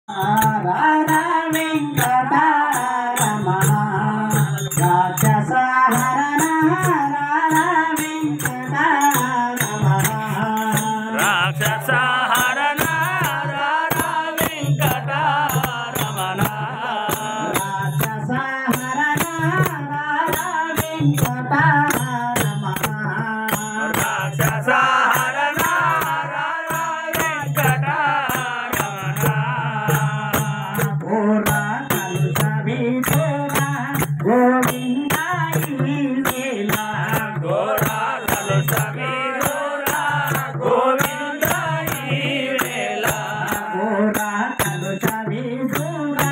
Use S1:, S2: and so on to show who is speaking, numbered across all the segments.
S1: రాధా వెంకటరమణ రాక్షస హరణ రాధా వెంకటరమణ
S2: రాక్షస హరణ రాధా వెంకటరమణ
S1: రాక్షస హరణ రాధా వెంకటరమణ
S2: రాక్షస హరణ రాధా వెంకటరమణ
S1: పూర్ణ కలుష విధురా గోవిందాయి లీలా
S2: గోరా కలుష విధురా గోవిందాయి వేళ
S1: పూర్ణ కలుష విధురా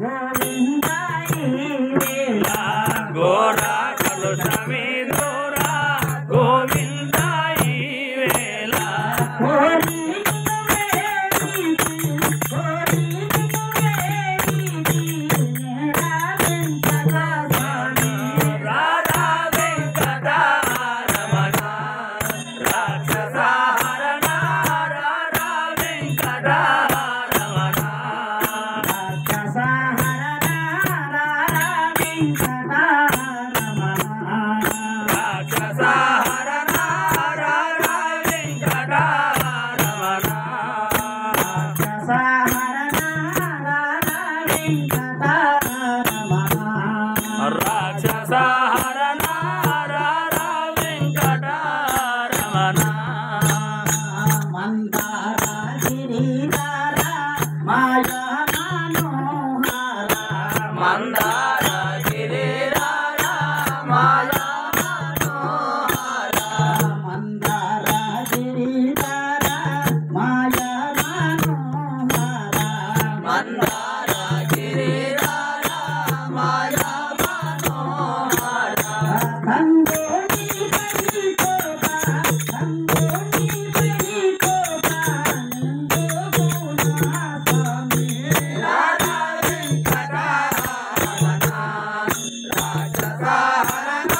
S1: గోవిందాయి లీలా
S2: గోరా కలుష విధురా గోవిందాయి వేళ
S1: హోరీ
S2: రాధా వెంకటరమణ రాక్షస హరణ రాధా వెంకటరమణ రాక్షస హరణ రాధా వెంకటరమణ రాక్షస హరణ రాధా వెంకటరమణ మందార గిరిరార మాయా మనోహర మందార గిరిరార మాయా మనోహర రాధా వెంకటరమణ రాక్షస హరణ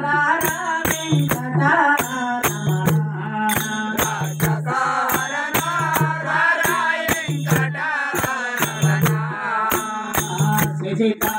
S2: రాధా వెంకటరమణ రాక్షస హరణ రాధా వెంకటరమణ
S1: సీతా